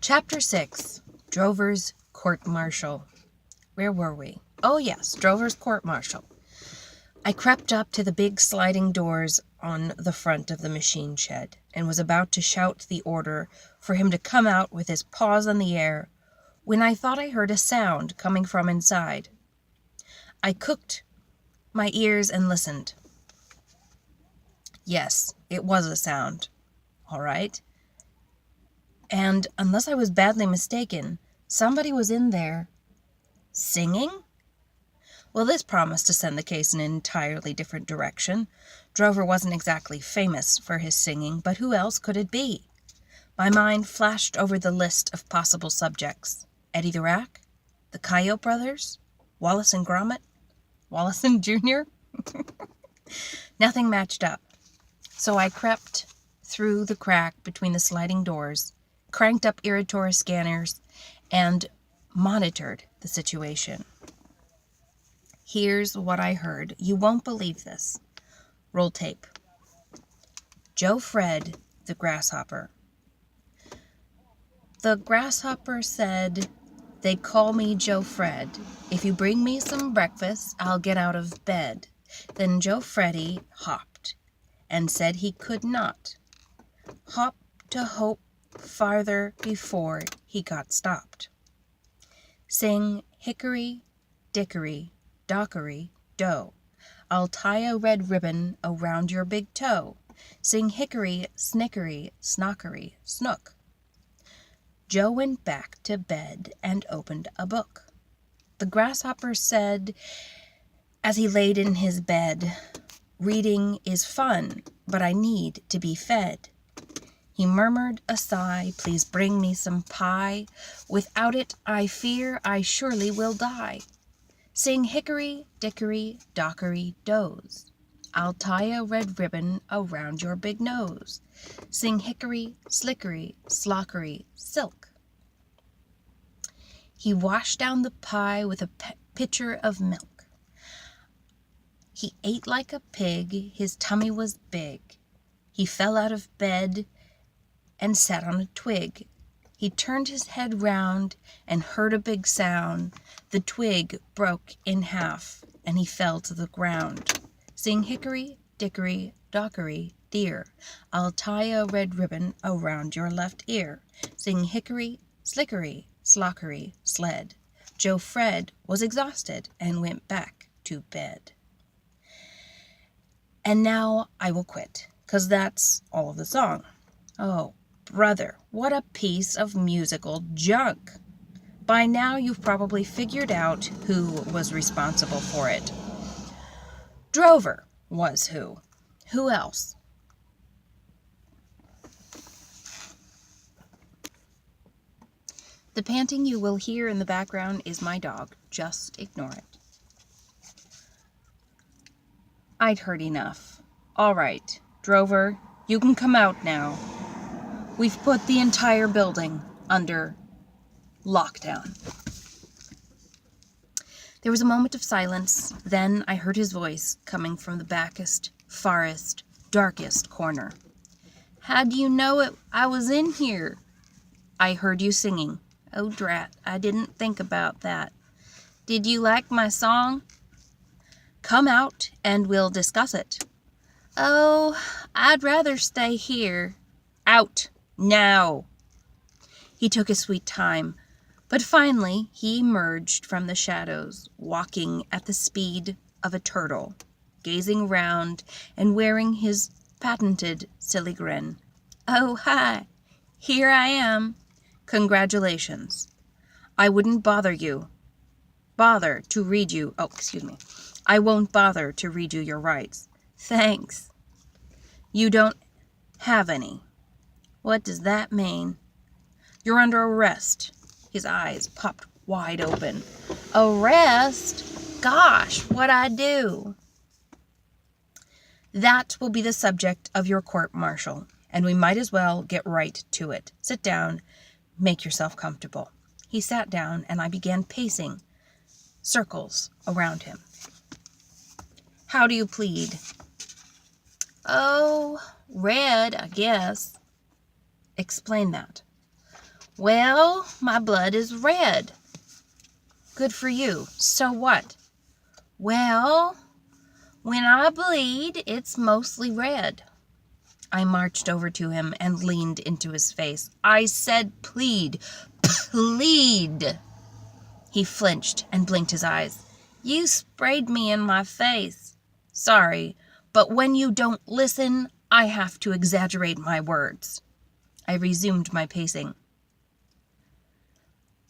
Chapter 6, Drover's Court-Martial. Where were we? Oh yes, Drover's Court-Martial. I crept up to the big sliding doors on the front of the machine shed and was about to shout the order for him to come out with his paws in the air when I thought I heard a sound coming from inside. I cocked my ears and listened. Yes, it was a sound, all right. And unless I was badly mistaken, somebody was in there singing? Well, this promised to send the case in an entirely different direction. Drover wasn't exactly famous for his singing, but who else could it be? My mind flashed over the list of possible subjects. Eddie the Rack? The Coyote Brothers? Wallace and Gromit? Wallace and Jr.? Nothing matched up. So I crept through the crack between the sliding doors, cranked up irritator scanners, and monitored the situation. Here's what I heard. You won't believe this. Roll tape. Joe Fred, the grasshopper. The grasshopper said, "They call me Joe Fred. If you bring me some breakfast, I'll get out of bed." Then Joe Freddy hopped and said he could not hop to hope farther before he got stopped. Sing hickory, dickory, dockery, doe. I'll tie a red ribbon around your big toe. Sing hickory, snickery, snockery, snook. Joe went back to bed and opened a book. The grasshopper said, as he laid in his bed, "Reading is fun, but I need to be fed." He murmured a sigh, "Please bring me some pie. Without it, I fear I surely will die." Sing hickory, dickory, dockery, doze. I'll tie a red ribbon around your big nose. Sing hickory, slickery, slockery, silk. He washed down the pie with a pitcher of milk. He ate like a pig, his tummy was big. He fell out of bed and sat on a twig. He turned his head round and heard a big sound. The twig broke in half and he fell to the ground. Sing hickory, dickory, dockery, dear. I'll tie a red ribbon around your left ear. Sing hickory, slickery, slockery, sled. Joe Fred was exhausted and went back to bed. And now I will quit, 'cause that's all of the song. Oh, brother, what a piece of musical junk. By now you've probably figured out who was responsible for it. Drover was who. Who else? The panting you will hear in the background is my dog. Just ignore it. I'd heard enough. All right, Drover, you can come out now. We've put the entire building under lockdown. There was a moment of silence. Then I heard his voice coming from the backest, farthest, darkest corner. "How do you know I was in here?" "I heard you singing." "Oh, drat, I didn't think about that." "Did you like my song?" "Come out and we'll discuss it." "Oh, I'd rather stay here." "Out, now." He took his sweet time, but finally he emerged from the shadows, walking at the speed of a turtle, gazing round and wearing his patented silly grin. "Oh, hi, here I am. Congratulations. I wouldn't bother to read you. I won't bother to read you your rights." "Thanks." "You don't have any." "What does that mean?" "You're under arrest." His eyes popped wide open. "Arrest? Gosh, what'd I do?" "That will be the subject of your court-martial, and we might as well get right to it. Sit down, make yourself comfortable." He sat down, and I began pacing circles around him. "How do you plead?" "Oh, red, I guess." "Explain that." Well, my blood is red. Good for you. So what? Well, when I bleed, it's mostly red. I marched over to him and leaned into his face. I said, plead. Plead. He flinched and blinked his eyes. You sprayed me in my face. Sorry, but when you don't listen, I have to exaggerate my words. I resumed my pacing.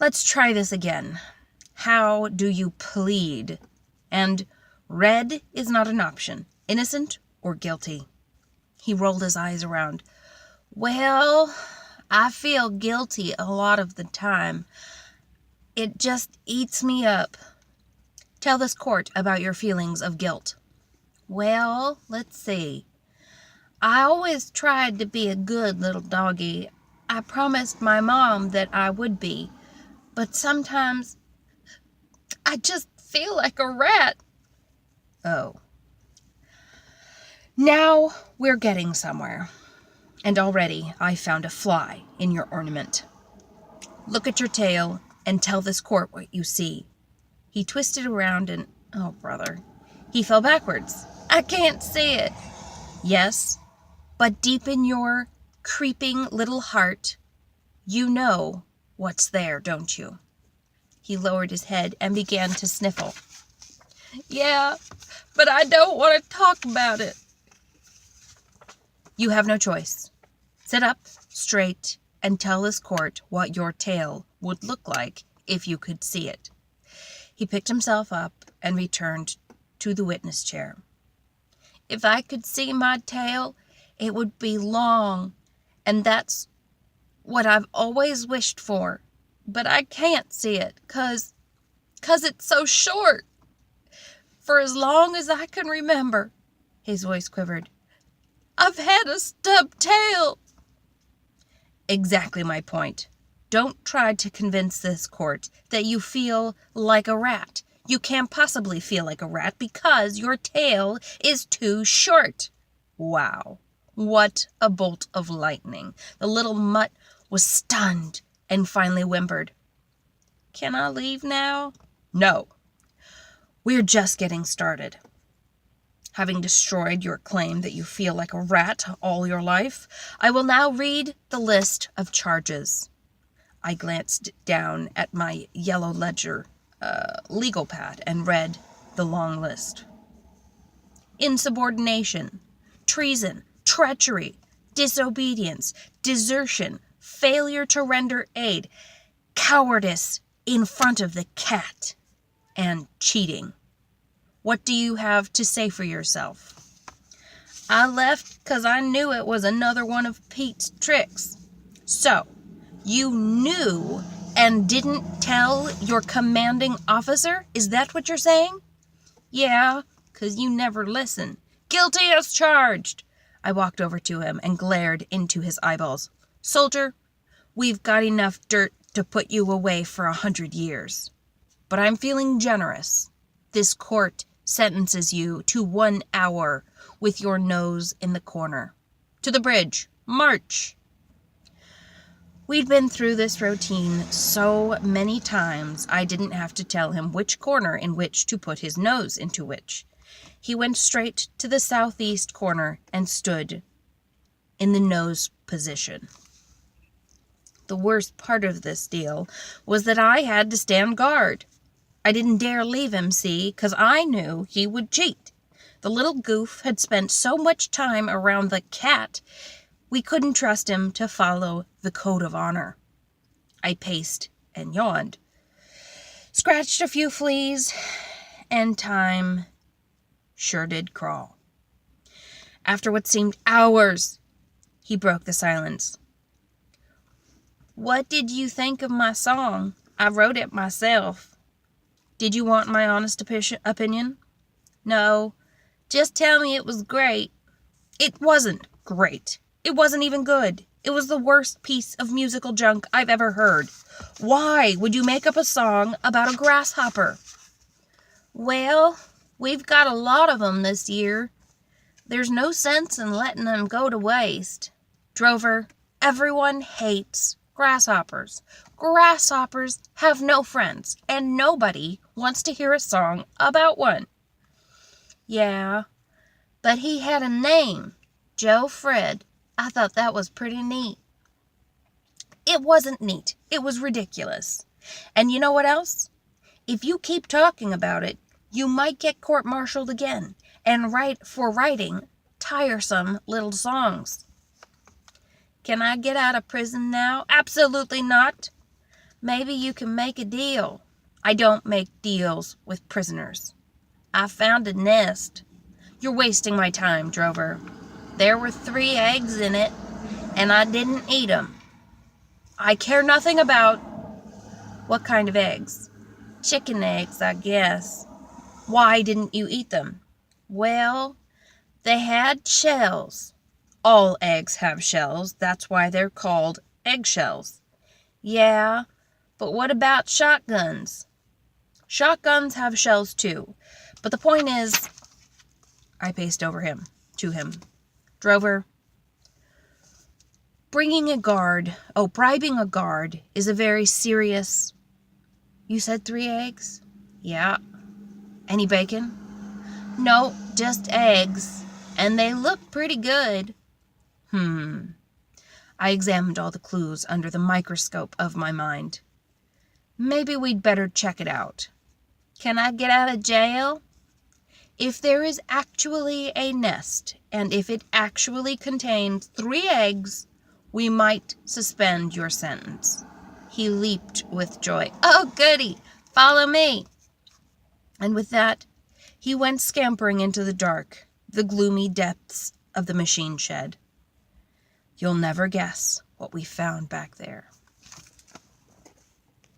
Let's try this again. How do you plead? And red is not an option. Innocent or guilty? He rolled his eyes around. Well, I feel guilty a lot of the time. It just eats me up. Tell this court about your feelings of guilt. Well, let's see. I always tried to be a good little doggy. I promised my mom that I would be. But sometimes I just feel like a rat. Oh. Now we're getting somewhere. And already I found a fly in your ornament. Look at your tail and tell this court what you see. He twisted around and, oh, brother, he fell backwards. I can't see it. Yes, but deep in your creeping little heart, you know what's there, don't you? He lowered his head and began to sniffle. Yeah, but I don't want to talk about it. You have no choice. Sit up straight and tell this court what your tail would look like if you could see it. He picked himself up and returned to the witness chair. If I could see my tail, it would be long, and that's what I've always wished for. But I can't see it, 'cause it's so short. For as long as I can remember, his voice quivered, I've had a stub tail. Exactly my point. Don't try to convince this court that you feel like a rat. You can't possibly feel like a rat because your tail is too short. Wow. What a bolt of lightning. The little mutt was stunned and finally whimpered. Can I leave now? No. We're just getting started. Having destroyed your claim that you feel like a rat all your life, I will now read the list of charges. I glanced down at my yellow ledger legal pad and read the long list. Insubordination, treason, treachery, disobedience, desertion, failure to render aid, cowardice in front of the cat, and cheating. What do you have to say for yourself? I left because I knew it was another one of Pete's tricks. So, you knew and didn't tell your commanding officer? Is that what you're saying? Yeah, 'cause you never listen. Guilty as charged. I walked over to him and glared into his eyeballs. Soldier, we've got enough dirt to put you away for 100 years. But I'm feeling generous. This court sentences you to 1 hour with your nose in the corner. To the bridge. March. We'd been through this routine so many times I didn't have to tell him which corner in which to put his nose into which. He went straight to the southeast corner and stood in the nose position. The worst part of this deal was that I had to stand guard. I didn't dare leave him, see, 'cause I knew he would cheat. The little goof had spent so much time around the cat, we couldn't trust him to follow the code of honor. I paced and yawned, scratched a few fleas, and time sure did crawl. After what seemed hours, he broke the silence. What did you think of my song? I wrote it myself. Did you want my honest opinion? No, just tell me it was great. It wasn't great. It wasn't even good. It was the worst piece of musical junk I've ever heard. Why would you make up a song about a grasshopper? Well, we've got a lot of them this year. There's no sense in letting them go to waste. Drover, everyone hates Grasshoppers. Grasshoppers have no friends, and nobody wants to hear a song about one. Yeah, but he had a name, Joe Fred. I thought that was pretty neat. It wasn't neat. It was ridiculous. And you know what else? If you keep talking about it, you might get court-martialed again and writing tiresome little songs. Can I get out of prison now? Absolutely not. Maybe you can make a deal. I don't make deals with prisoners. I found a nest. You're wasting my time, Drover. There were 3 eggs in it, and I didn't eat them. I care nothing about what kind of eggs. Chicken eggs, I guess. Why didn't you eat them? Well, they had shells. All eggs have shells. That's why they're called eggshells. Yeah, but what about shotguns? Shotguns have shells too. But the point is, I paced over to him. Drover, bribing a guard is a very serious... You said 3 eggs? Yeah. Any bacon? No, just eggs. And they look pretty good. I examined all the clues under the microscope of my mind. Maybe we'd better check it out. Can I get out of jail? If there is actually a nest, and if it actually contains 3 eggs, we might suspend your sentence. He leaped with joy. Oh, goody! Follow me! And with that, he went scampering into the dark, the gloomy depths of the machine shed. You'll never guess what we found back there.